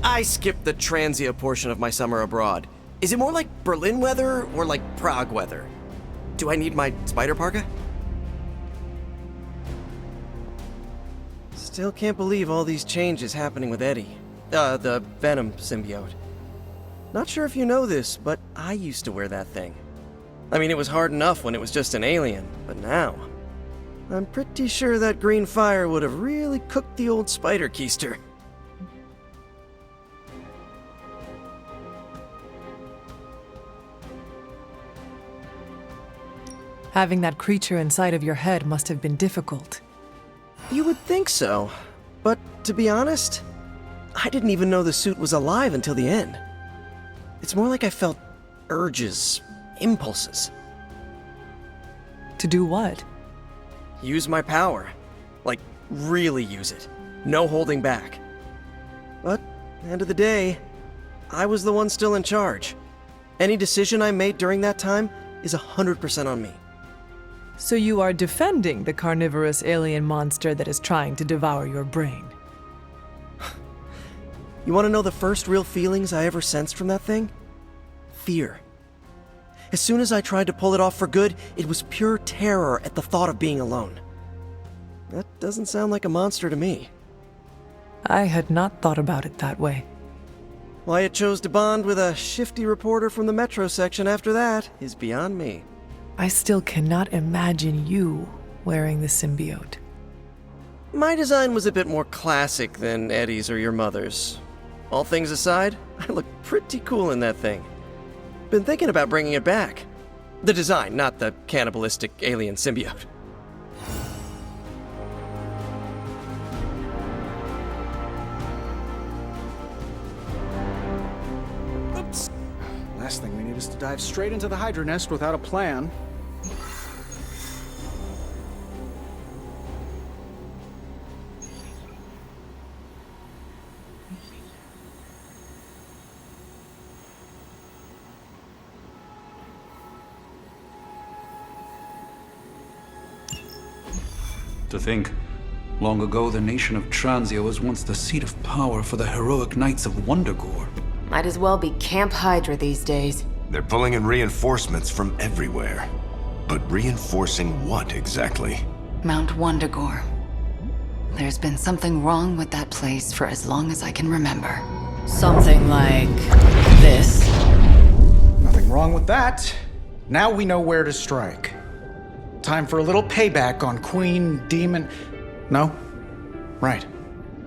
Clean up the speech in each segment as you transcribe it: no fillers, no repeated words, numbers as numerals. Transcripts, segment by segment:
I skipped the Transia portion of my summer abroad. Is it more like Berlin weather or like Prague weather? Do I need my spider parka? Still can't believe all these changes happening with Eddie. The Venom symbiote. Not sure if you know this, but I used to wear that thing. I mean, it was hard enough when it was just an alien, but now... I'm pretty sure that green fire would have really cooked the old spider keister. Having that creature inside of your head must have been difficult. You would think so, but to be honest, I didn't even know the suit was alive until the end. It's more like I felt urges, impulses. To do what? Use my power. Like, really use it. No holding back. But, end of the day, I was the one still in charge. Any decision I made during that time is 100% on me. So you are defending the carnivorous alien monster that is trying to devour your brain. You want to know the first real feelings I ever sensed from that thing? Fear. As soon as I tried to pull it off for good, it was pure terror at the thought of being alone. That doesn't sound like a monster to me. I had not thought about it that way. Why it chose to bond with a shifty reporter from the Metro section after that is beyond me. I still cannot imagine you wearing the symbiote. My design was a bit more classic than Eddie's or your mother's. All things aside, I look pretty cool in that thing. Been thinking about bringing it back. The design, not the cannibalistic alien symbiote. Oops. Last thing we need is to dive straight into the Hydra nest without a plan. To think, long ago the nation of Transia was once the seat of power for the heroic knights of Wundagore. Might as well be Camp Hydra these days. They're pulling in reinforcements from everywhere. But reinforcing what exactly? Mount Wundagore. There's been something wrong with that place for as long as I can remember. Something like this. Nothing wrong with that. Now we know where to strike. Time for a little payback on Queen Demon... No? Right.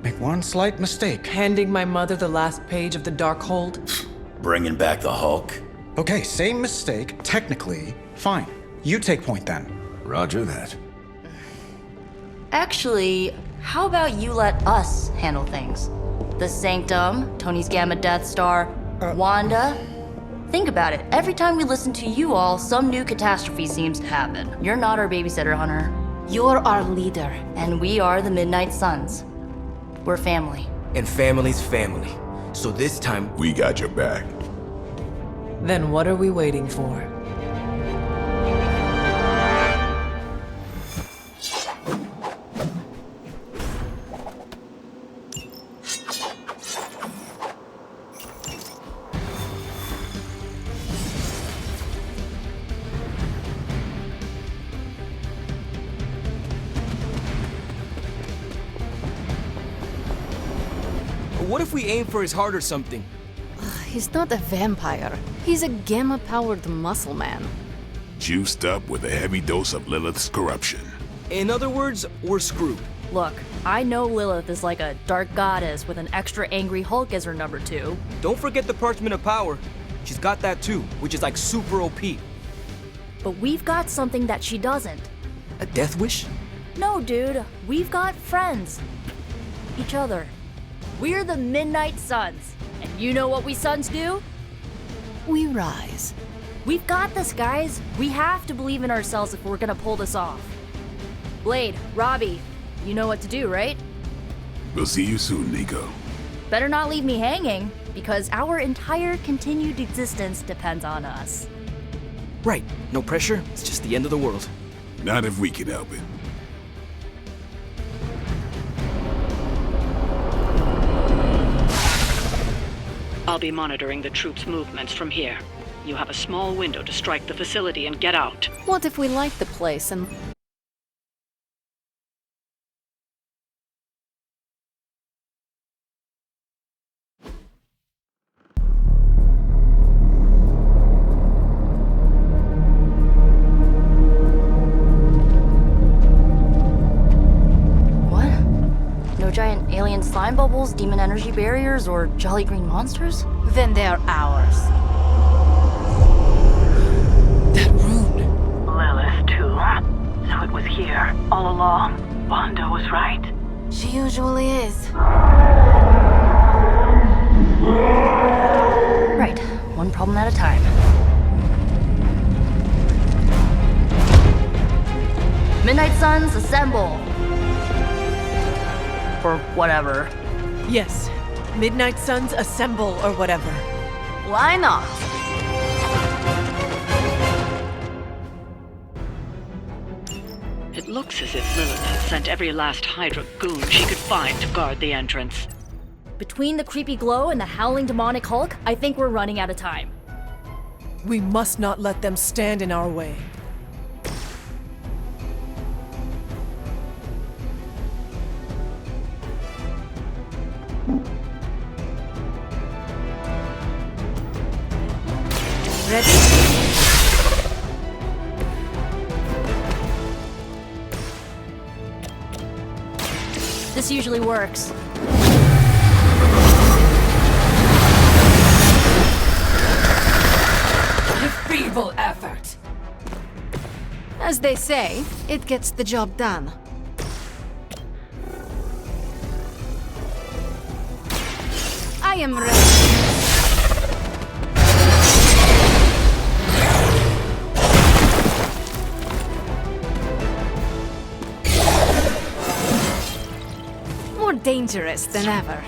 Make one slight mistake. Handing my mother the last page of the Darkhold? Bringing back the Hulk? Okay, same mistake, technically. Fine. You take point then. Roger that. Actually, how about you let us handle things? The Sanctum, Tony's Gamma Death Star, Wanda... Think about it. Every time we listen to you all, some new catastrophe seems to happen. You're not our babysitter, Hunter. You're our leader. And we are the Midnight Suns. We're family. And family's family. So this time... We got your back. Then what are we waiting for? What if we aim for his heart or something? He's not a vampire. He's a gamma-powered muscle man. Juiced up with a heavy dose of Lilith's corruption. In other words, we're screwed. Look, I know Lilith is like a dark goddess with an extra angry Hulk as her number 2. Don't forget the Parchment of Power. She's got that too, which is like super OP. But we've got something that she doesn't. A death wish? No, dude. We've got friends. Each other. We're the Midnight Suns. And you know what we Suns do? We rise. We've got this, guys. We have to believe in ourselves if we're gonna pull this off. Blade, Robbie, you know what to do, right? We'll see you soon, Nico. Better not leave me hanging, because our entire continued existence depends on us. Right. No pressure. It's just the end of the world. Not if we can help it. I'll be monitoring the troops' movements from here. You have a small window to strike the facility and get out. What if we like the place and... What? No giant alien slime bubbles, demon energy barriers, or jolly green monsters? Then they are ours. That rune. Lilith, too. So it was here, all along. Wanda was right. She usually is. Right, one problem at a time. Midnight Suns, assemble! Or whatever. Yes. Midnight Suns assemble or whatever. Why not? It looks as if Lilith has sent every last Hydra goon she could find to guard the entrance. Between the creepy glow and the howling demonic Hulk, I think we're running out of time. We must not let them stand in our way. Ready? This usually works. Feeble effort! As they say, it gets the job done. I am ready. More dangerous than ever.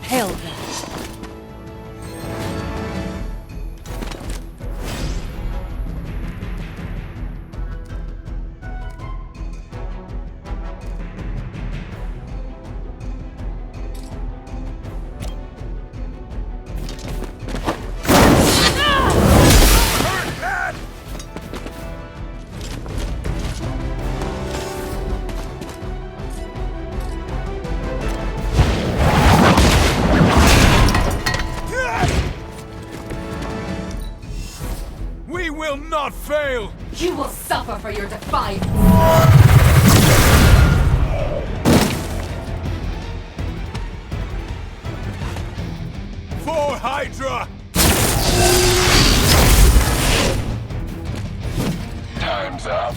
Hail them. We will not fail! You will suffer for your defiance. For Hydra! Time's up.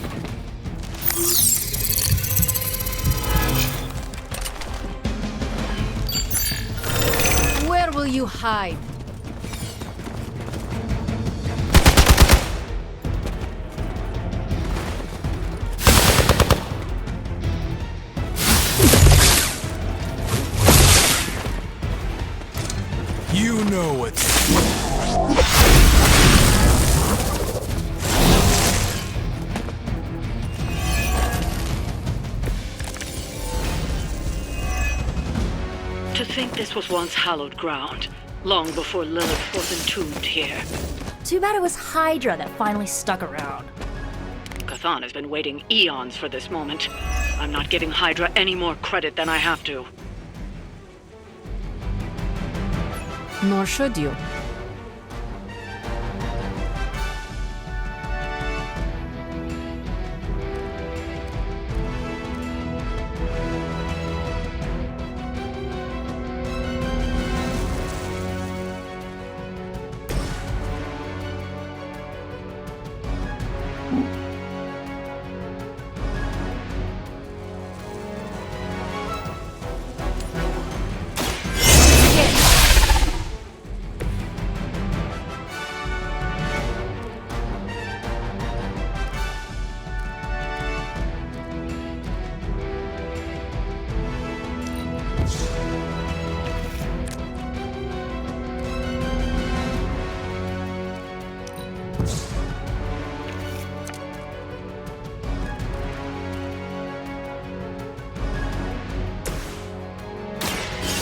Where will you hide? You know it. To think this was once hallowed ground, long before Lilith was entombed here. Too bad it was Hydra that finally stuck around. Chthon has been waiting eons for this moment. I'm not giving Hydra any more credit than I have to. Nor should you.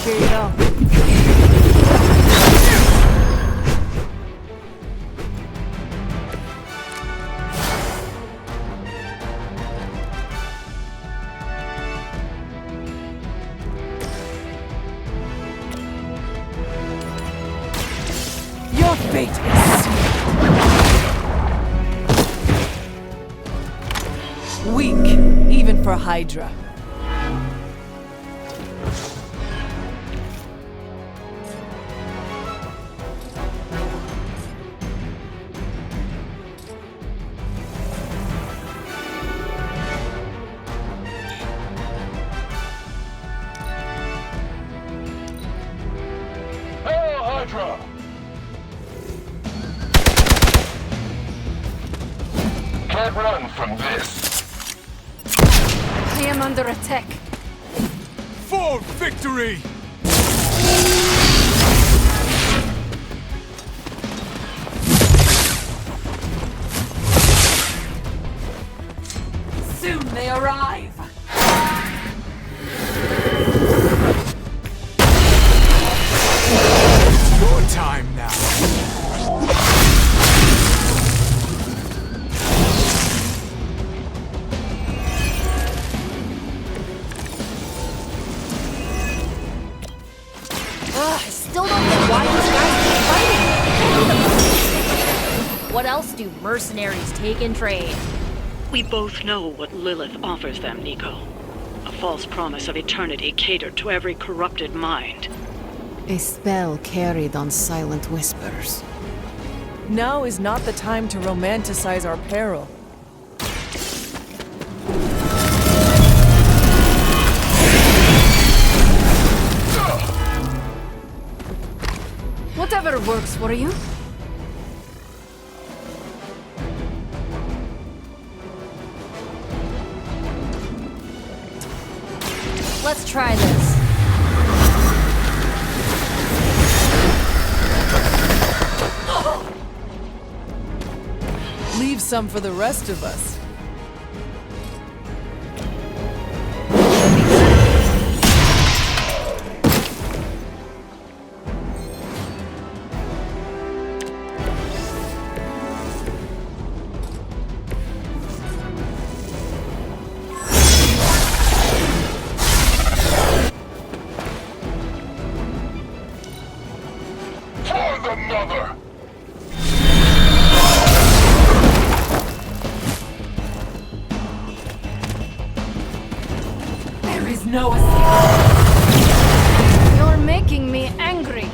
querido. Your fate is sealed. Weak, even for Hydra. Hail Hydra! Can't run from this. I am under attack. For victory! Soon they arrive. Your time now. Ugh, I still don't get why these guys keep fighting. What else do mercenaries take in trade? We both know what Lilith offers them, Nico. A false promise of eternity catered to every corrupted mind. A spell carried on silent whispers. Now is not the time to romanticize our peril. Whatever works for you. Let's try this. Leave some for the rest of us. For the mother! There is no escape. You're making me angry.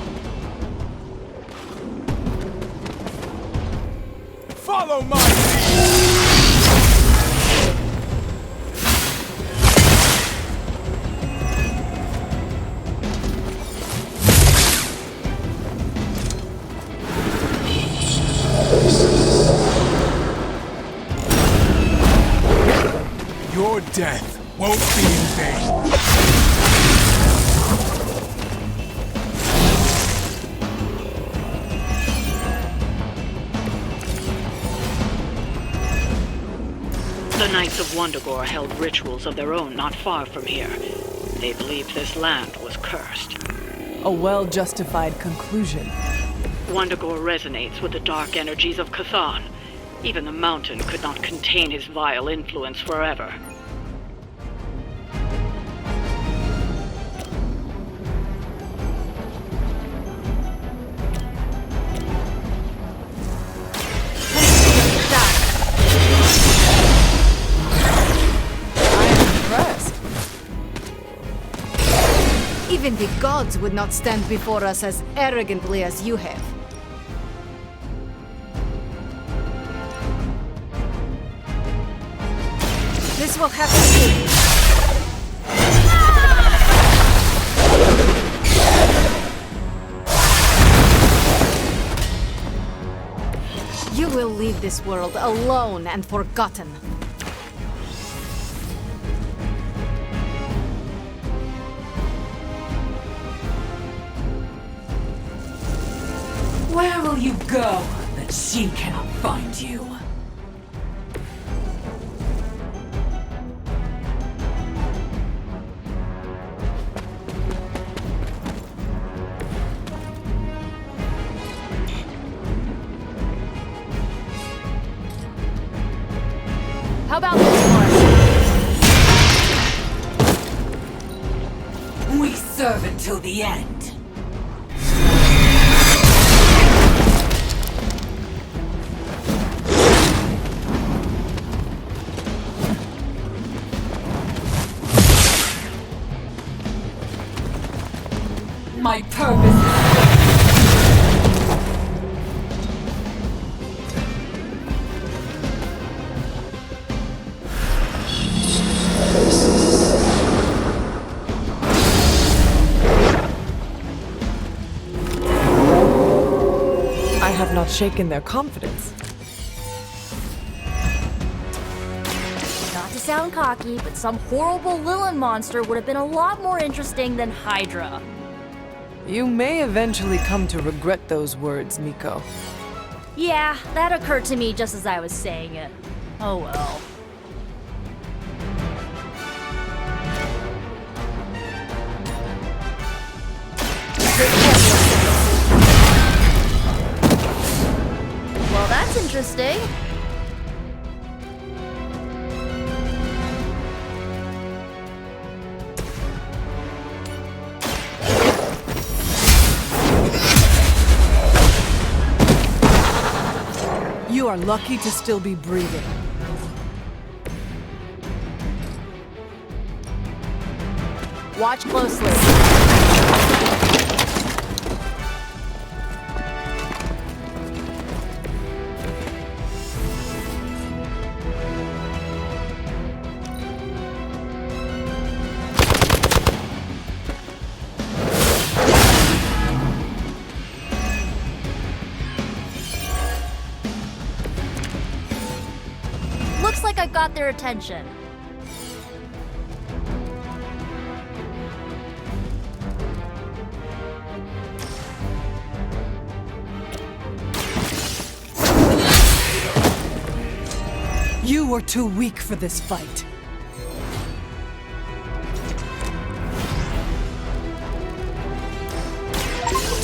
Follow my lead! Your death won't be in vain. The Knights of Wundagore held rituals of their own not far from here. They believed this land was cursed. A well-justified conclusion. Wundagore resonates with the dark energies of Cthon. Even the mountain could not contain his vile influence forever. Even the gods would not stand before us as arrogantly as you have. This will have to be. You will leave this world alone and forgotten. Where will you go that she cannot find you? How about this one? We serve until the end. My purpose is... I have not shaken their confidence. Not to sound cocky, but some horrible Lilin monster would have been a lot more interesting than Hydra. You may eventually come to regret those words, Miko. Yeah, that occurred to me just as I was saying it. Oh well. Well, that's interesting. You are lucky to still be breathing. Watch closely. Looks like I got their attention. You were too weak for this fight.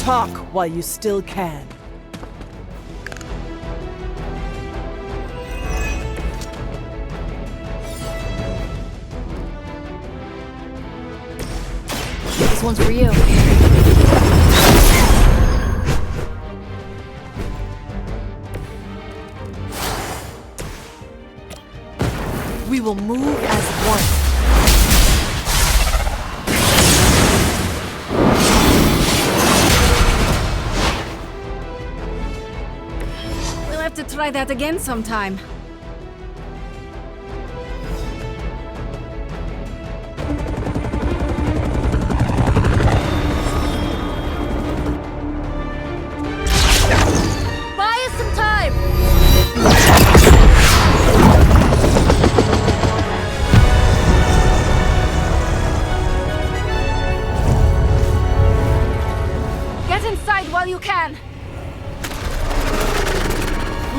Talk while you still can. This one's for you. We will move as one. We'll have to try that again sometime. Buy us some time! Get inside while you can.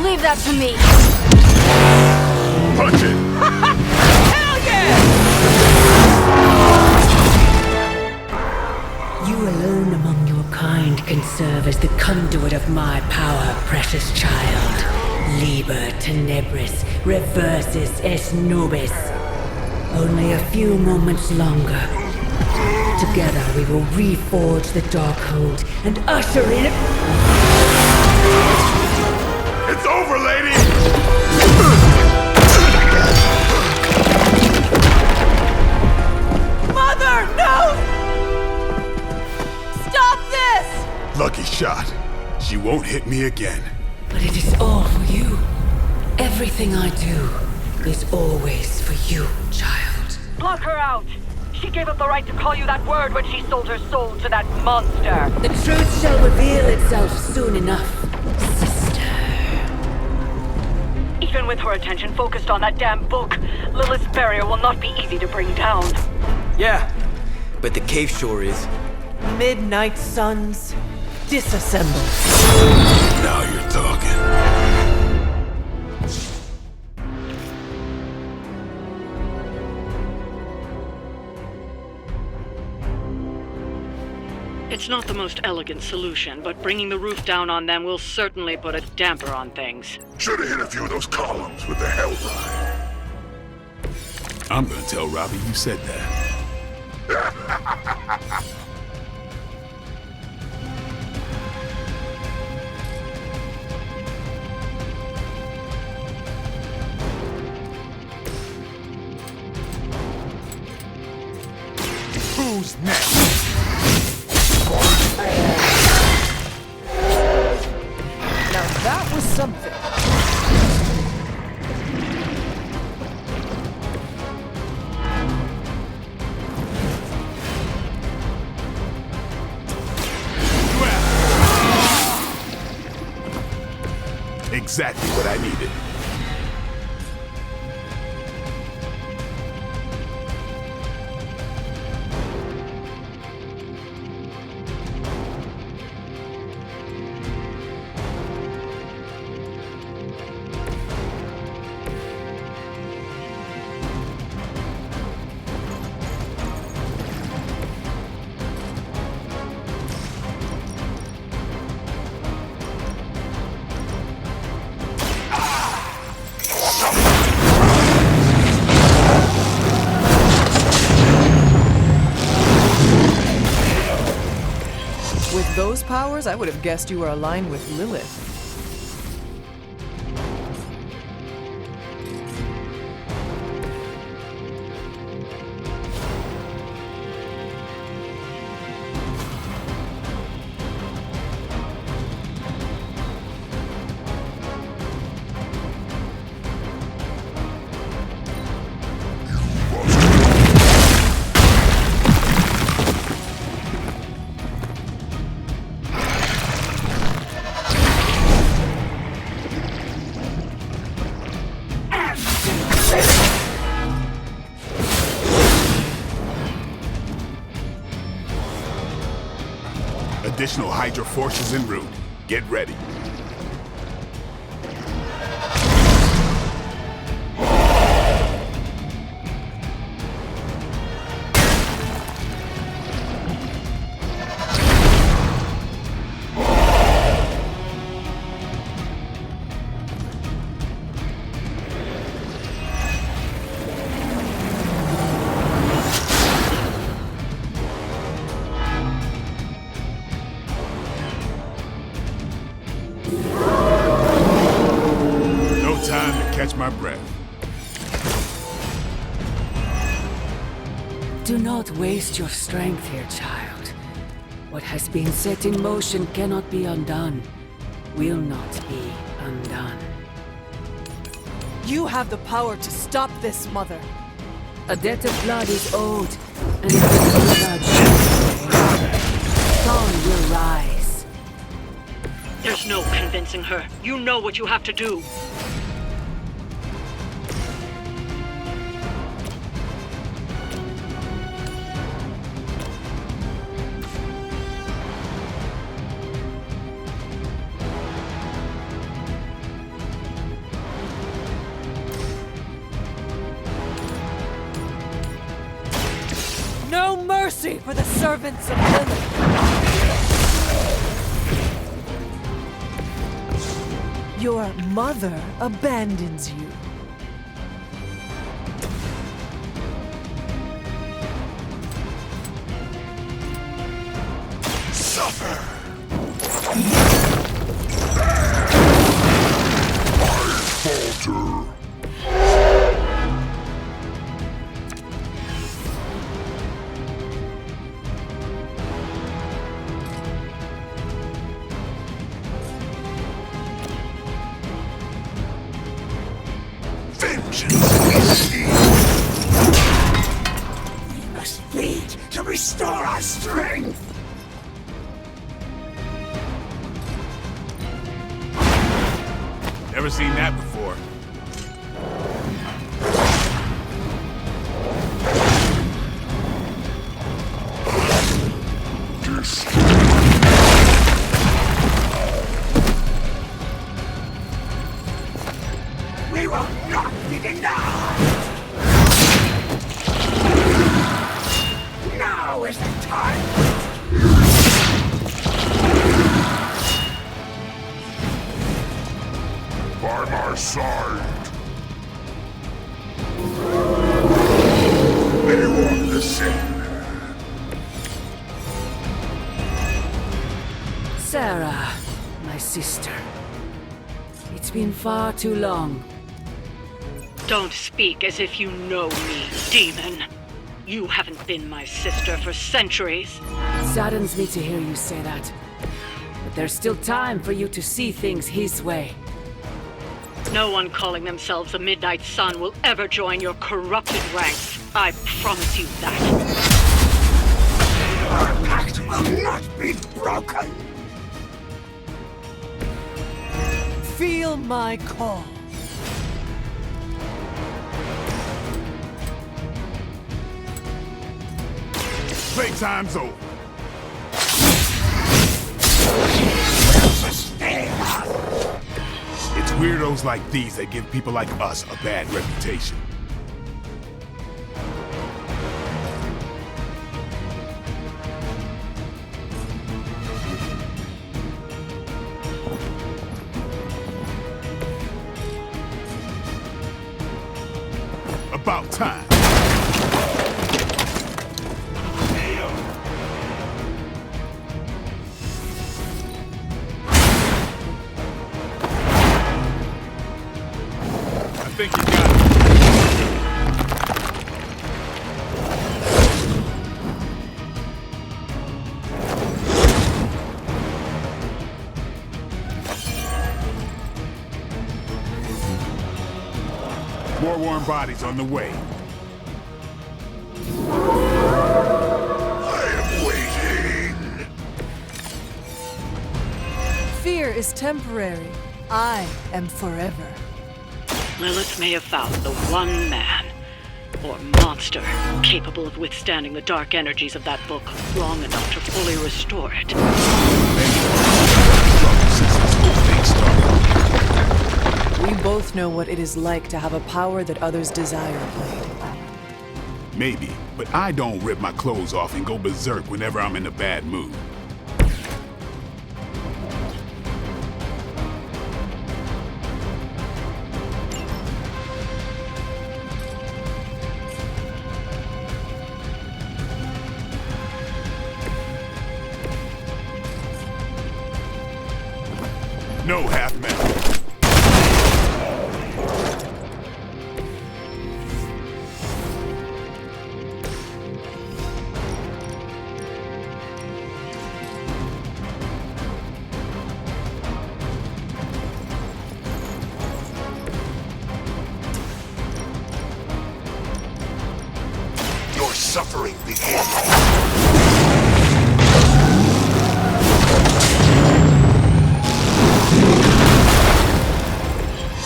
Leave that to me. Punch it! You alone among your kind can serve as the conduit of my power, precious child. Liber tenebris, reversus est nobis. Only a few moments longer. Together we will reforge the Darkhold and usher in... It's over, lady! Mother, no! Stop this! Lucky shot. She won't hit me again. But it is all for you. Everything I do is always for you, child. Block her out! She gave up the right to call you that word when she sold her soul to that monster. The truth shall reveal itself soon enough, sister. Even with her attention focused on that damn book, Lilith's barrier will not be easy to bring down. Yeah, but the cave sure is. Midnight suns, disassemble. Now you're talking. It's not the most elegant solution, but bringing the roof down on them will certainly put a damper on things. Should have hit a few of those columns with the Hellride. I'm gonna tell Robbie you said that. Who's next? Now that was something. Exactly what I needed. With those powers, I would have guessed you were aligned with Lilith. Additional Hydra forces en route. Get ready. Catch my breath. Do not waste your strength here, child. What has been set in motion cannot be undone. Will not be undone. You have the power to stop this, Mother. A debt of blood is owed, and if the blood dawn will rise. There's no convincing her. You know what you have to do. No mercy for the servants of Lilith! Your mother abandons you. Suffer! I falter. We must feed to restore our strength. Never seen that before. We will not be denied. Now is the time. By my side. They want the same. Sarah, my sister. It's been far too long. Don't speak as if you know me, demon. You haven't been my sister for centuries. It saddens me to hear you say that. But there's still time for you to see things his way. No one calling themselves a Midnight Sun will ever join your corrupted ranks. I promise you that. Our pact will not be broken. Feel my call. Playtime's over. It's weirdos like these that give people like us a bad reputation. About time. I think you got it. More warm bodies on the way. I am waiting. Fear is temporary. I am forever. Lilith may have found the one man, or monster, capable of withstanding the dark energies of that book long enough to fully restore it. We both know what it is like to have a power that others desire, Blade. Maybe, but I don't rip my clothes off and go berserk whenever I'm in a bad mood. No half-measure. Your suffering begins.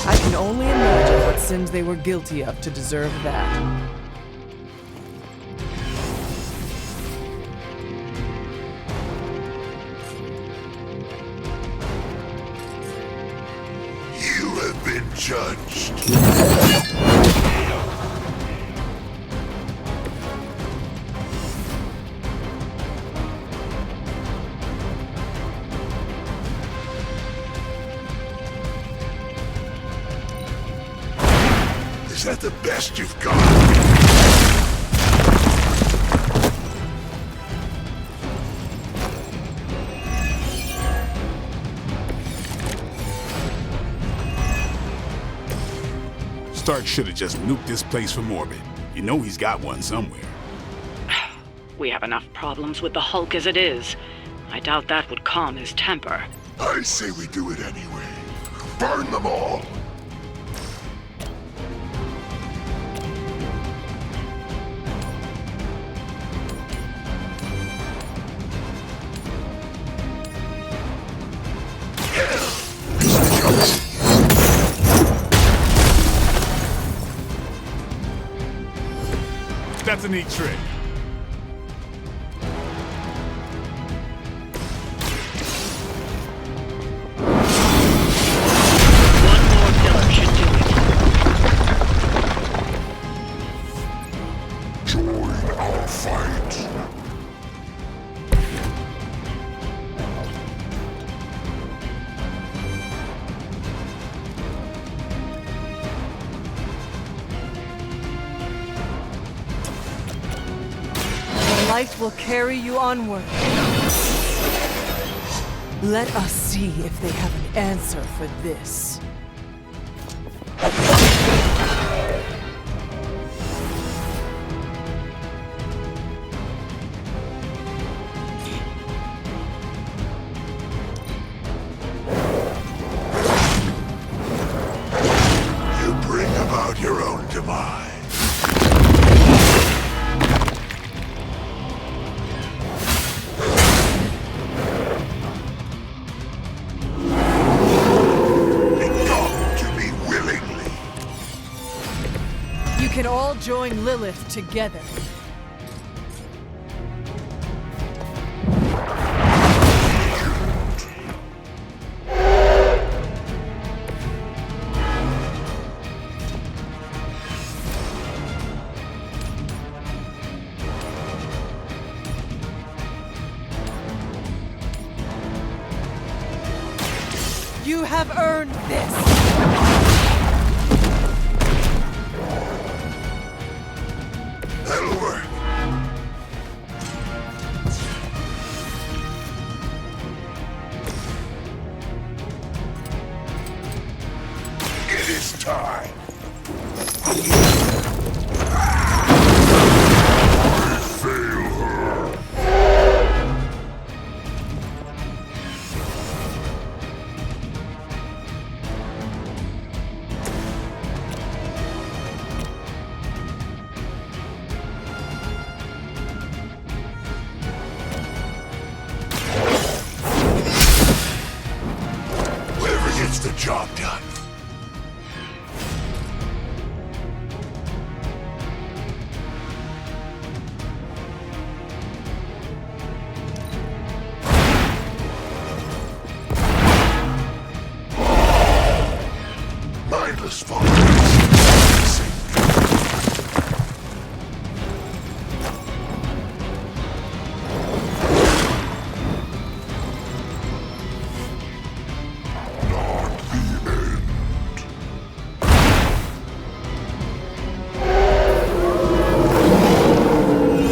I can only imagine what sins they were guilty of to deserve that. You have been judged. Is that the best you've got? Stark should have just nuked this place from orbit. You know he's got one somewhere. We have enough problems with the Hulk as it is. I doubt that would calm his temper. I say we do it anyway. Burn them all! That's a neat trick. One more pillar should do it. Join our fight. light will carry you onward. Let us see if they have an answer for this. You bring about your own demise. You can all join Lilith together. You have earned this! That'll work. It is time. I fail her. Whatever gets the job done. Mindless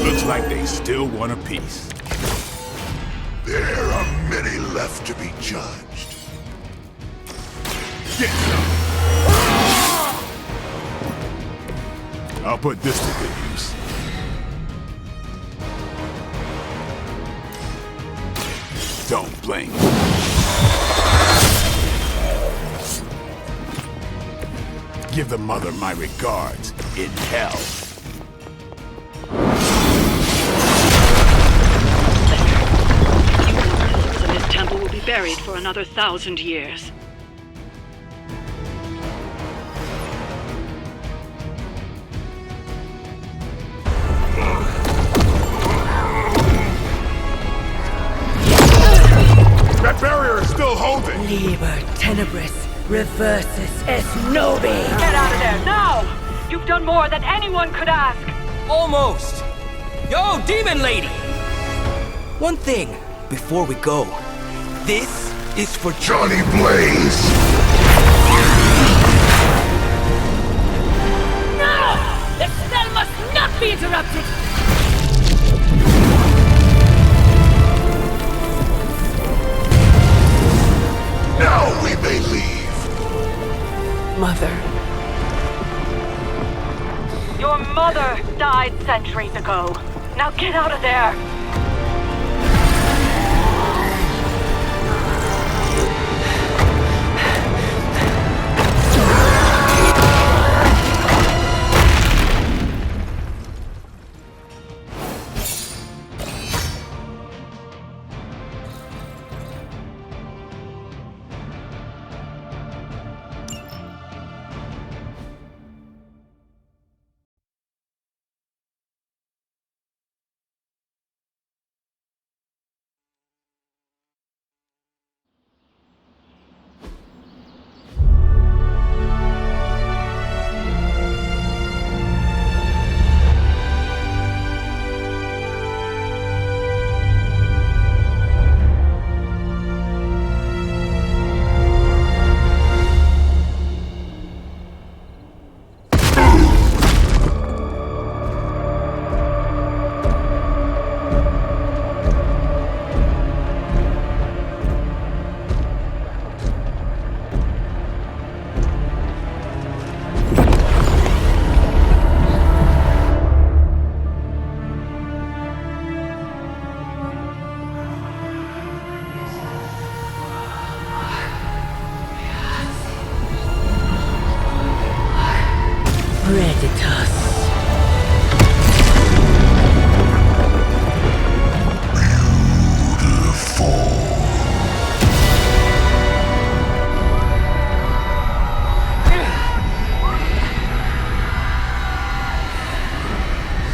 Looks like they still want a piece. There are many left to be judged. Get some. I'll put this to good use. Don't blink. Give the mother my regards in hell. And this temple will be buried for another 1,000 years. That barrier is still holding. Liber tenebris reversus es nobi. Get out of there, now! You've done more than anyone could ask! Almost! Yo, Demon Lady! One thing before we go. This is for Johnny Blaze! No! The spell must not be interrupted! Now we may leave. Mother. Your mother died centuries ago. Now get out of there! Predatus.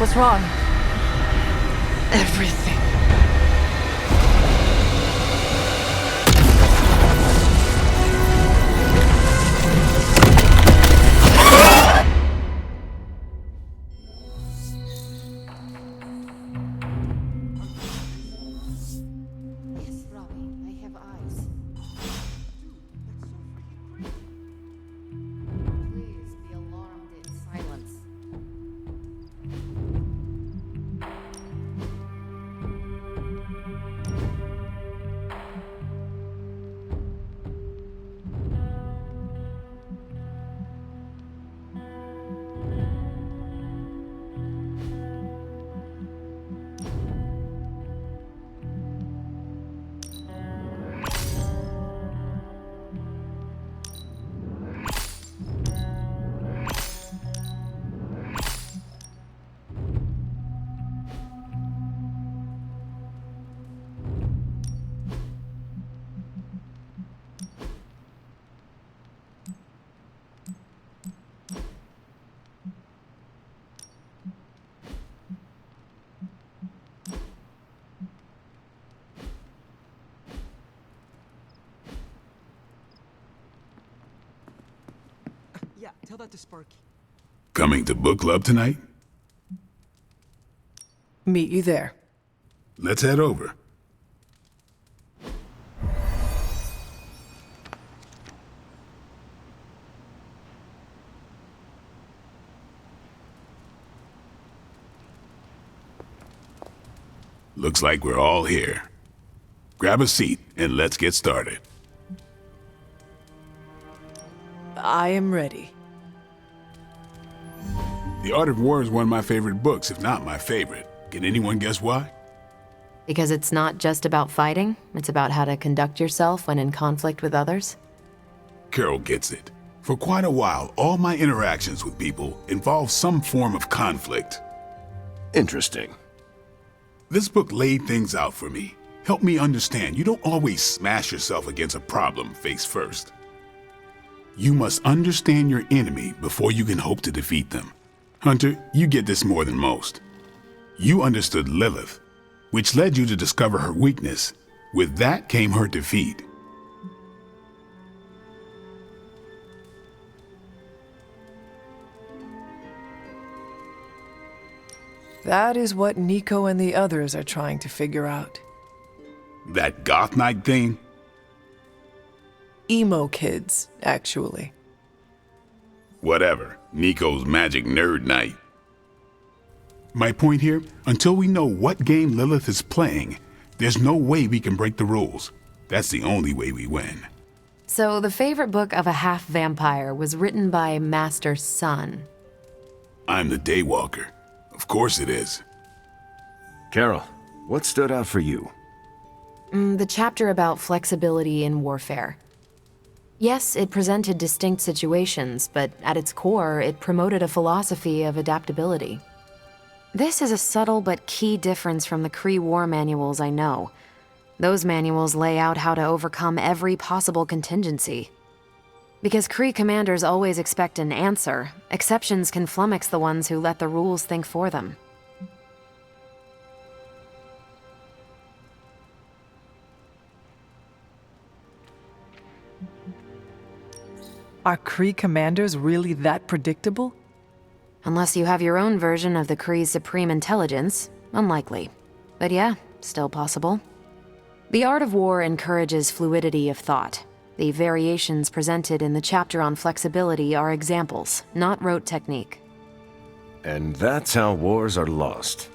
What's wrong? Everything. Yes, Robbie, I have eyes. Please be alarmed in silence. Yeah, tell that to Sparky. Coming to book club tonight? Meet you there. Let's head over. Looks like we're all here. Grab a seat and let's get started. I am ready. The Art of War is one of my favorite books, if not my favorite. Can anyone guess why? Because it's not just about fighting, it's about how to conduct yourself when in conflict with others? Carol gets it. For quite a while, all my interactions with people involve some form of conflict. Interesting. This book laid things out for me. Helped me understand you don't always smash yourself against a problem face first. You must understand your enemy before you can hope to defeat them. Hunter, you get this more than most. You understood Lilith, which led you to discover her weakness. With that came her defeat. That is what Nico and the others are trying to figure out. That goth knight thing? Emo kids, actually. Whatever. Nico's magic nerd knight. My point here, until we know what game Lilith is playing, there's no way we can break the rules. That's the only way we win. So the favorite book of a half-vampire was written by Master Sun. I'm the Daywalker. Of course it is. Carol, what stood out for you? The chapter about flexibility in warfare. Yes, it presented distinct situations, but at its core, it promoted a philosophy of adaptability. This is a subtle but key difference from the Kree war manuals I know. Those manuals lay out how to overcome every possible contingency. Because Kree commanders always expect an answer, exceptions can flummox the ones who let the rules think for them. Are Kree commanders really that predictable? Unless you have your own version of the Kree's supreme intelligence, unlikely. But yeah, still possible. The Art of War encourages fluidity of thought. The variations presented in the chapter on flexibility are examples, not rote technique. And that's how wars are lost.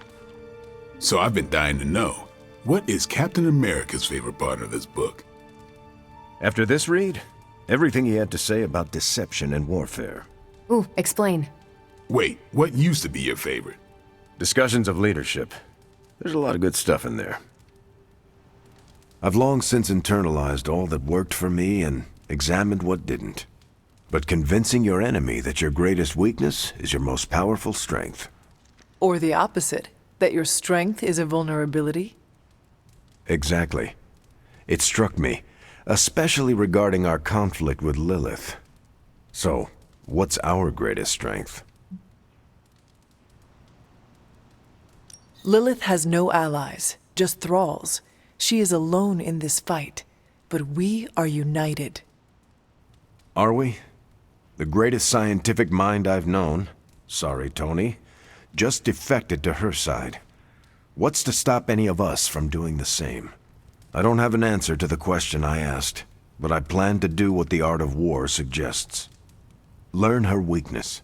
So I've been dying to know, what is Captain America's favorite part of this book? After this read, everything he had to say about deception and warfare. Ooh, explain. Wait, what used to be your favorite? Discussions of leadership. There's a lot of good stuff in there. I've long since internalized all that worked for me and examined what didn't. But convincing your enemy that your greatest weakness is your most powerful strength. Or the opposite, that your strength is a vulnerability? Exactly. It struck me, especially regarding our conflict with Lilith. So, what's our greatest strength? Lilith has no allies, just thralls. She is alone in this fight, but we are united. Are we? The greatest scientific mind I've known, sorry Tony, just defected to her side. What's to stop any of us from doing the same? I don't have an answer to the question I asked, but I plan to do what the art of war suggests. Learn her weakness.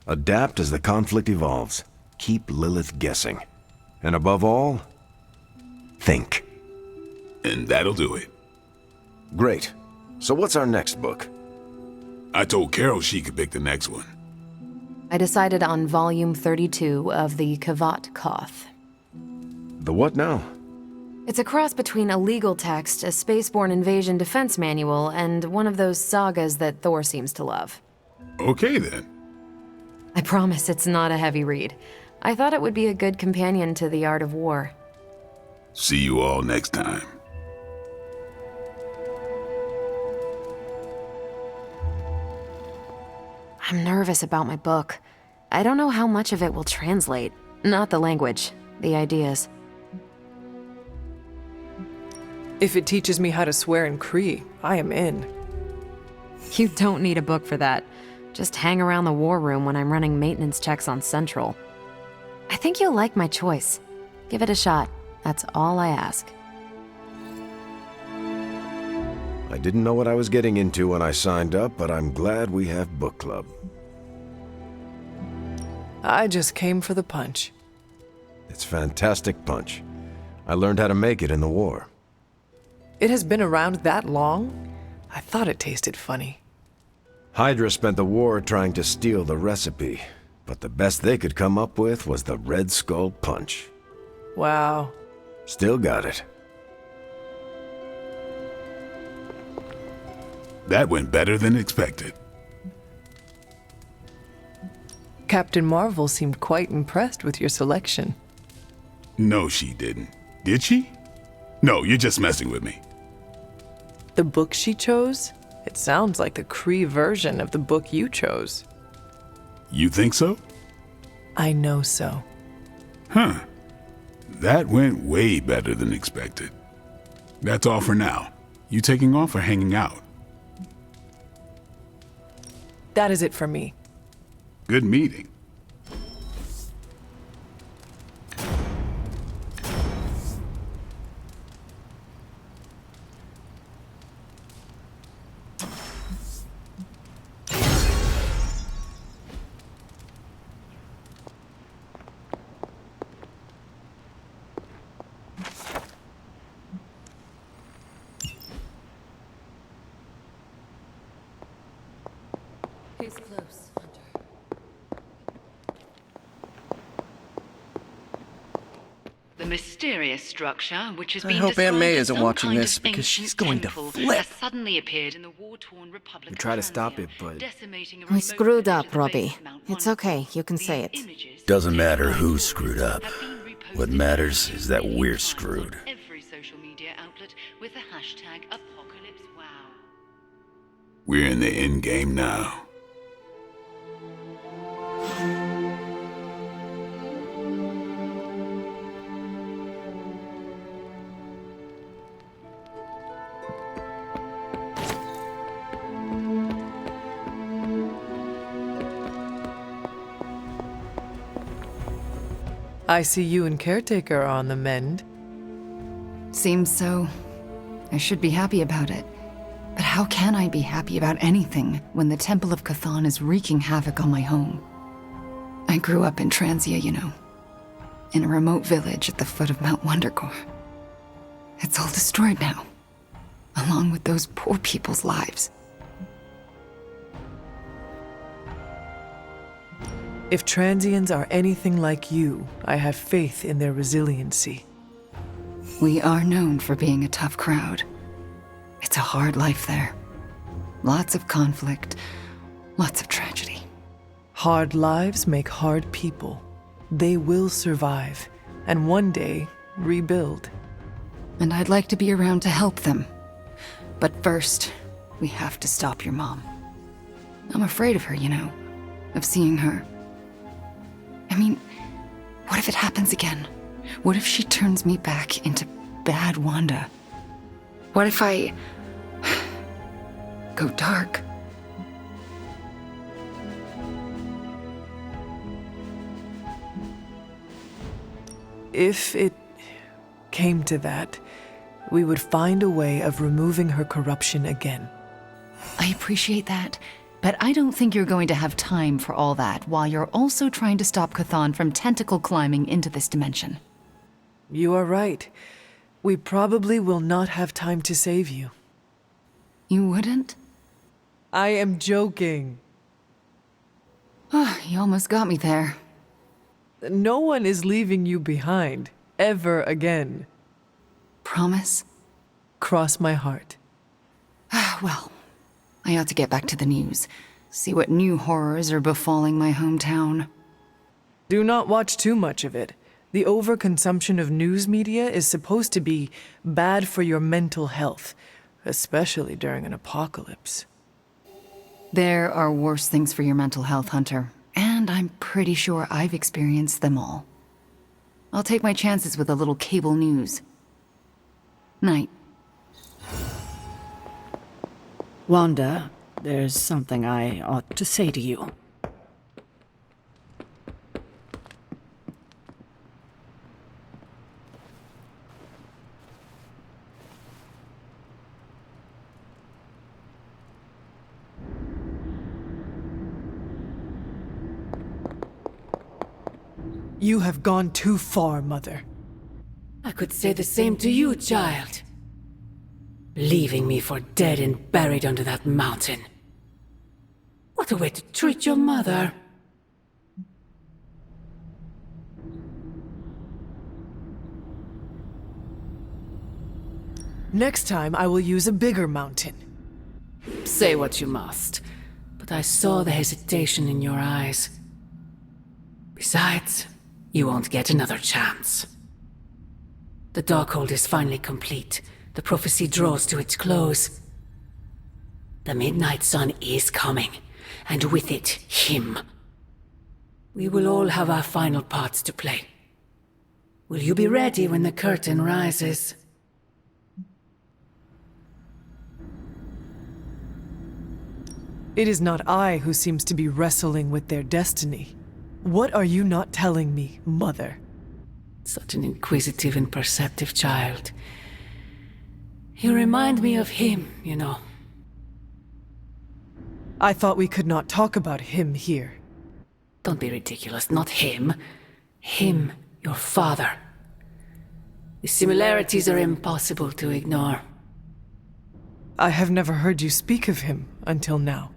Adapt as the conflict evolves. Keep Lilith guessing. And above all, think. And that'll do it. Great. So what's our next book? I told Carol she could pick the next one. I decided on volume 32 of the Kavat Koth. The what now? It's a cross between a legal text, a spaceborne invasion defense manual, and one of those sagas that Thor seems to love. Okay then. I promise it's not a heavy read. I thought it would be a good companion to The Art of War. See you all next time. I'm nervous about my book. I don't know how much of it will translate. Not the language, the ideas. If it teaches me how to swear in Kree, I am in. You don't need a book for that. Just hang around the war room when I'm running maintenance checks on Central. I think you'll like my choice. Give it a shot. That's all I ask. I didn't know what I was getting into when I signed up, but I'm glad we have book club. I just came for the punch. It's fantastic punch. I learned how to make it in the war. It has been around that long? I thought it tasted funny. Hydra spent the war trying to steal the recipe, but the best they could come up with was the Red Skull Punch. Wow. Still got it. That went better than expected. Captain Marvel seemed quite impressed with your selection. No, she didn't. Did she? No, you're just messing with me. The book she chose? It sounds like the Kree version of the book you chose. You think so? I know so. Huh. That went way better than expected. That's all for now. You taking off or hanging out? That is it for me. Good meeting. Case close, Hunter. The mysterious structure, which has I been hope Aunt described May as isn't some watching kind this of because ancient she's going to temple, flip. has suddenly appeared in the war-torn Republic We of try to stop Transia, it, but decimating a We remote screwed village up, at the base Robbie. of Mount It's Wonder. okay, you can say it. Images Doesn't matter taken who by screwed Thor up. have been reposted What matters is that millions we're of times on screwed. every social media outlet with the hashtag #ApocalypseWow. We're in the end game now. I see you and Caretaker are on the mend. Seems so. I should be happy about it. But how can I be happy about anything when the Temple of Cthon is wreaking havoc on my home? I grew up in Transia, you know. In a remote village at the foot of Mount Wondercore. It's all destroyed now. Along with those poor people's lives. If Transians are anything like you, I have faith in their resiliency. We are known for being a tough crowd. It's a hard life there. Lots of conflict, Lots of tragedy. Hard lives make hard people. They will survive, and one day rebuild. And I'd like to be around to help them. But first, we have to stop your mom. I'm afraid of her, you know, of seeing her. I mean, what if it happens again? What if she turns me back into bad Wanda? What if I go dark? If it came to that, we would find a way of removing her corruption again. I appreciate that, but I don't think you're going to have time for all that while you're also trying to stop Chthon from tentacle climbing into this dimension. You are right. We probably will not have time to save you. You wouldn't? I am joking. You almost got me there. No one is leaving you behind, ever again. Promise? Cross my heart. Well, I ought to get back to the news. See what new horrors are befalling my hometown. Do not watch too much of it. The overconsumption of news media is supposed to be bad for your mental health, especially during an apocalypse. There are worse things for your mental health, Hunter. And I'm pretty sure I've experienced them all. I'll take my chances with a little cable news. Night. Wanda, there's something I ought to say to you. You have gone too far, Mother. I could say the same to you, child. Leaving me for dead and buried under that mountain. What a way to treat your mother. Next time, I will use a bigger mountain. Say what you must, but I saw the hesitation in your eyes. Besides, you won't get another chance. The Darkhold is finally complete. The prophecy draws to its close. The Midnight Sun is coming, and with it, him. We will all have our final parts to play. Will you be ready when the curtain rises? It is not I who seems to be wrestling with their destiny. What are you not telling me, Mother? Such an inquisitive and perceptive child. You remind me of him, you know. I thought we could not talk about him here. Don't be ridiculous, not him. Him, your father. The similarities are impossible to ignore. I have never heard you speak of him until now.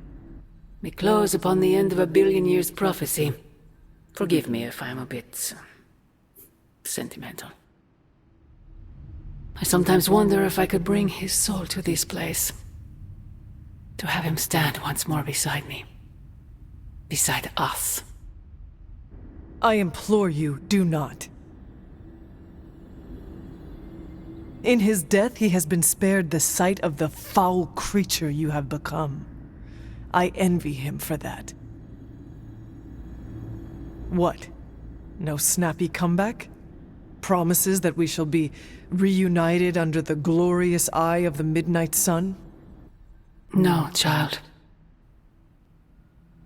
We close upon the end of a billion years prophecy. Forgive me if I'm a bit sentimental. I sometimes wonder if I could bring his soul to this place. To have him stand once more beside me. Beside us. I implore you, do not. In his death, he has been spared the sight of the foul creature you have become. I envy him for that. What? No snappy comeback? Promises that we shall be reunited under the glorious eye of the Midnight Sun? No, child.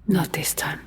Not this time.